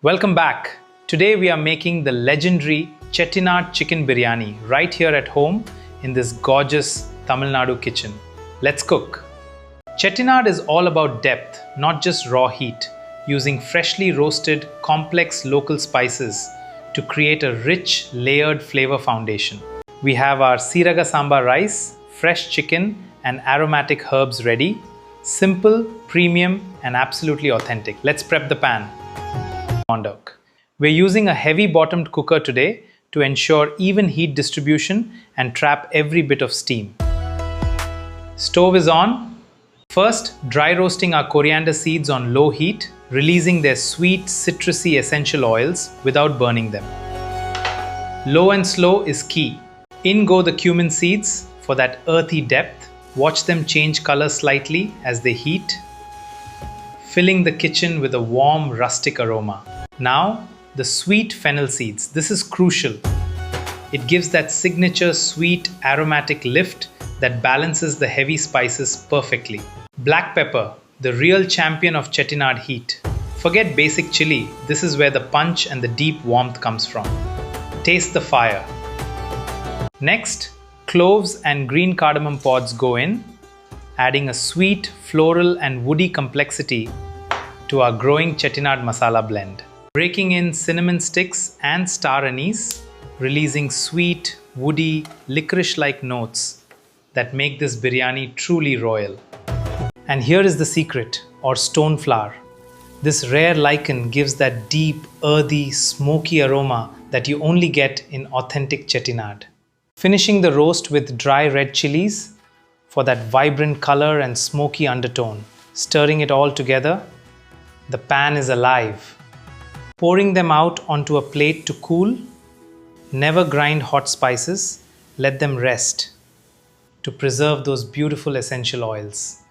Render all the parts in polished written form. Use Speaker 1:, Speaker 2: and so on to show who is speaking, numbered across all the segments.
Speaker 1: Welcome back. Today we are making the legendary Chettinad Chicken Biryani right here at home in this gorgeous Tamil Nadu kitchen. Let's cook. Chettinad is all about depth, not just raw heat, using freshly roasted, complex local spices to create a rich, layered flavor foundation. We have our Seeraga Samba rice, fresh chicken, and aromatic herbs ready. Simple, premium, and absolutely authentic. Let's prep the pan. We're using a heavy-bottomed cooker today to ensure even heat distribution and trap every bit of steam. Stove is on. First, dry roasting our coriander seeds on low heat, releasing their sweet, citrusy essential oils without burning them. Low and slow is key. In go the cumin seeds for that earthy depth. Watch them change color slightly as they heat, filling the kitchen with a warm, rustic aroma. Now, the sweet fennel seeds. This is crucial. It gives that signature sweet, aromatic lift that balances the heavy spices perfectly. Black pepper, the real champion of Chettinad heat. Forget basic chili. This is where the punch and the deep warmth comes from. Taste the fire. Next, cloves and green cardamom pods go in, adding a sweet, floral and woody complexity to our growing Chettinad masala blend. Breaking in cinnamon sticks and star anise, releasing sweet, woody, licorice-like notes that make this biryani truly royal. And here is the secret, or stone flower. This rare lichen gives that deep, earthy, smoky aroma that you only get in authentic Chettinad. Finishing the roast with dry red chilies for that vibrant color and smoky undertone. Stirring it all together, the pan is alive. Pouring them out onto a plate to cool. Never grind hot spices, let them rest to preserve those beautiful essential oils.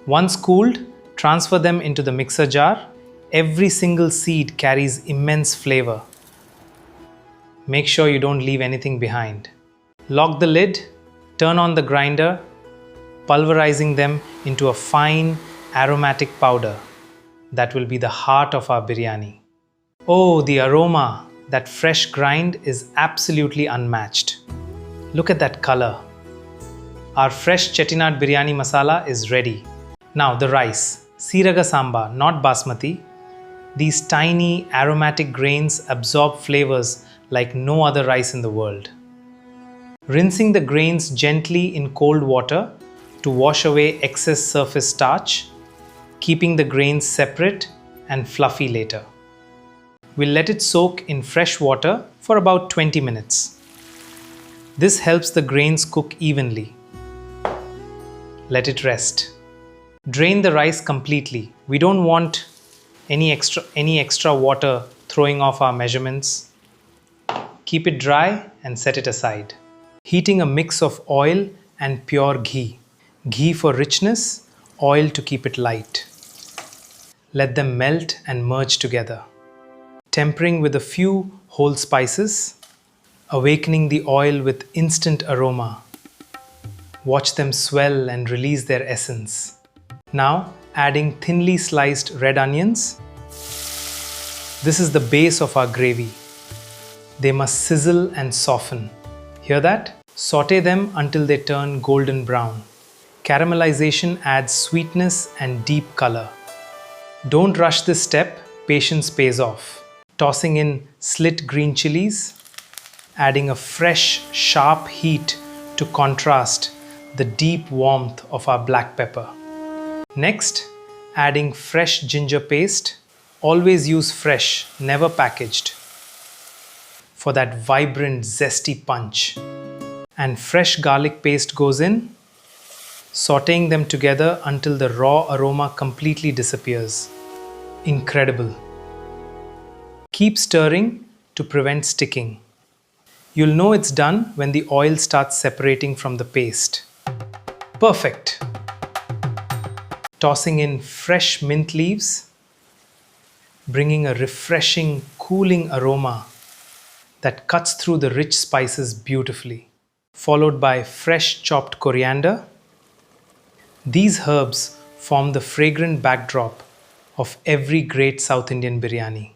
Speaker 1: Once cooled, transfer them into the mixer jar. Every single seed carries immense flavor. Make sure you don't leave anything behind. Lock the lid, turn on the grinder, pulverizing them into a fine aromatic powder that will be the heart of our biryani. Oh, the aroma, that fresh grind is absolutely unmatched. Look at that color. Our fresh Chettinad biryani masala is ready. Now the rice, Seeraga Samba, not basmati. These tiny aromatic grains absorb flavors like no other rice in the world. Rinsing the grains gently in cold water to wash away excess surface starch, keeping the grains separate and fluffy later. We'll let it soak in fresh water for about 20 minutes. This helps the grains cook evenly. Let it rest. Drain the rice completely. We don't want any extra water throwing off our measurements. Keep it dry and set it aside. Heating a mix of oil and pure ghee. Ghee for richness, oil to keep it light. Let them melt and merge together. Tempering with a few whole spices, awakening the oil with instant aroma. Watch them swell and release their essence. Now, adding thinly sliced red onions. This is the base of our gravy. They must sizzle and soften. Hear that? Saute them until they turn golden brown. Caramelization adds sweetness and deep color. Don't rush this step, patience pays off. Tossing in slit green chilies, adding a fresh, sharp heat to contrast the deep warmth of our black pepper. Next, adding fresh ginger paste. Always use fresh, never packaged, for that vibrant, zesty punch. And fresh garlic paste goes in, sautéing them together until the raw aroma completely disappears. Incredible. Keep stirring to prevent sticking. You'll know it's done when the oil starts separating from the paste. Perfect. Tossing in fresh mint leaves, bringing a refreshing, cooling aroma that cuts through the rich spices beautifully. Followed by fresh chopped coriander. These herbs form the fragrant backdrop of every great South Indian biryani.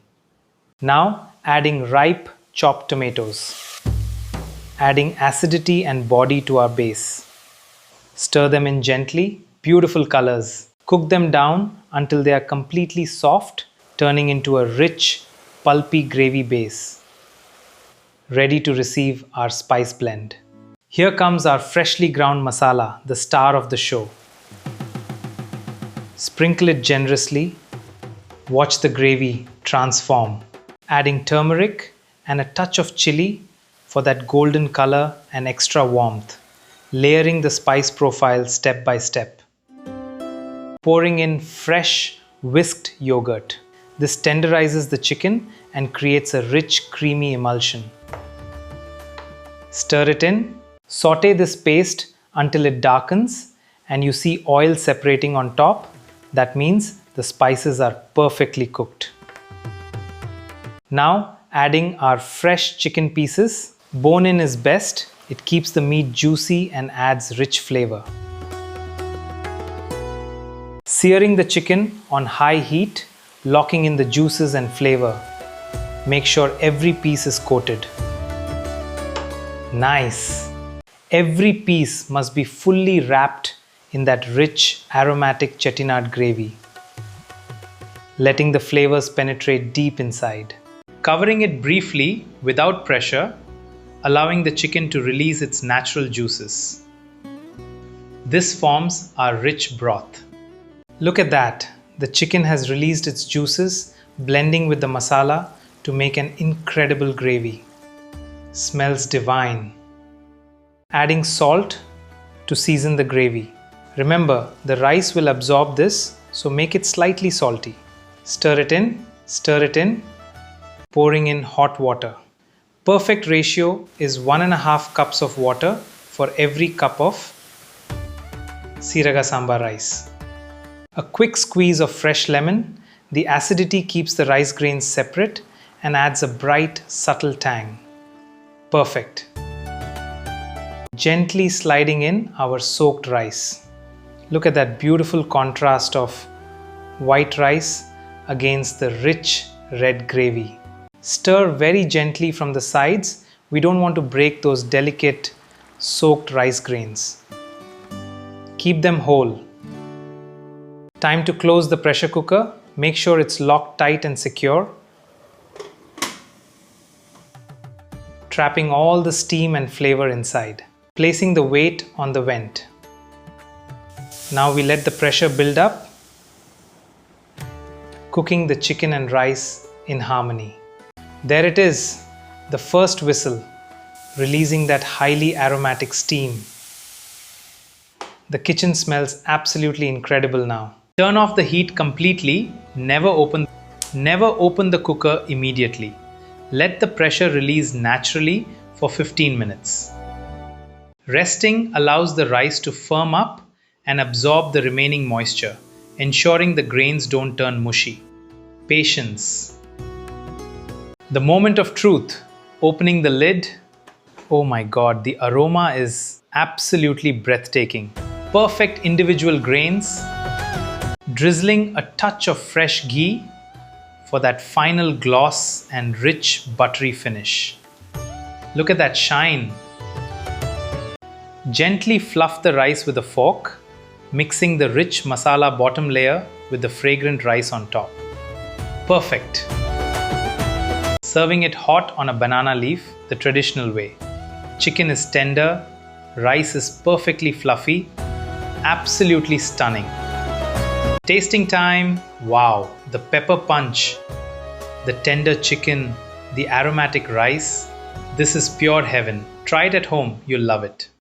Speaker 1: Now adding ripe chopped tomatoes. Adding acidity and body to our base. Stir them in gently. Beautiful colors. Cook them down until they are completely soft, turning into a rich, pulpy gravy base. Ready to receive our spice blend. Here comes our freshly ground masala, the star of the show. Sprinkle it generously. Watch the gravy transform. Adding turmeric and a touch of chili for that golden color and extra warmth. Layering the spice profile step by step. Pouring in fresh whisked yogurt. This tenderizes the chicken and creates a rich, creamy emulsion. Stir it in. Saute this paste until it darkens and you see oil separating on top. That means the spices are perfectly cooked. Now adding our fresh chicken pieces. Bone-in is best. It keeps the meat juicy and adds rich flavor. Searing the chicken on high heat, locking in the juices and flavor. Make sure every piece is coated. Nice! Every piece must be fully wrapped in that rich, aromatic Chettinad gravy, letting the flavors penetrate deep inside. Covering it briefly without pressure, allowing the chicken to release its natural juices. This forms our rich broth. Look at that! The chicken has released its juices, blending with the masala to make an incredible gravy. Smells divine. Adding salt to season the gravy. Remember, the rice will absorb this, so make it slightly salty. Stir it in, pouring in hot water. Perfect ratio is 1.5 cups of water for every cup of Seeraga Samba rice. A quick squeeze of fresh lemon. The acidity keeps the rice grains separate and adds a bright, subtle tang. Perfect. Gently sliding in our soaked rice. Look at that beautiful contrast of white rice against the rich red gravy. Stir very gently from the sides. We don't want to break those delicate soaked rice grains. Keep them whole. Time to close the pressure cooker. Make sure it's locked tight and secure. Trapping all the steam and flavor inside. Placing the weight on the vent. Now we let the pressure build up, cooking the chicken and rice in harmony. There it is, the first whistle, releasing that highly aromatic steam. The kitchen smells absolutely incredible now. Turn off the heat completely. Never open the cooker immediately. Let the pressure release naturally for 15 minutes. Resting allows the rice to firm up and absorb the remaining moisture, ensuring the grains don't turn mushy. Patience. The moment of truth. Opening the lid. Oh my God, the aroma is absolutely breathtaking. Perfect individual grains. Drizzling a touch of fresh ghee for that final gloss and rich buttery finish. Look at that shine. Gently fluff the rice with a fork, mixing the rich masala bottom layer with the fragrant rice on top. Perfect. Serving it hot on a banana leaf, the traditional way. Chicken is tender, rice is perfectly fluffy, absolutely stunning. Tasting time. Wow, the pepper punch, the tender chicken, the aromatic rice. This is pure heaven. Try it at home, you'll love it.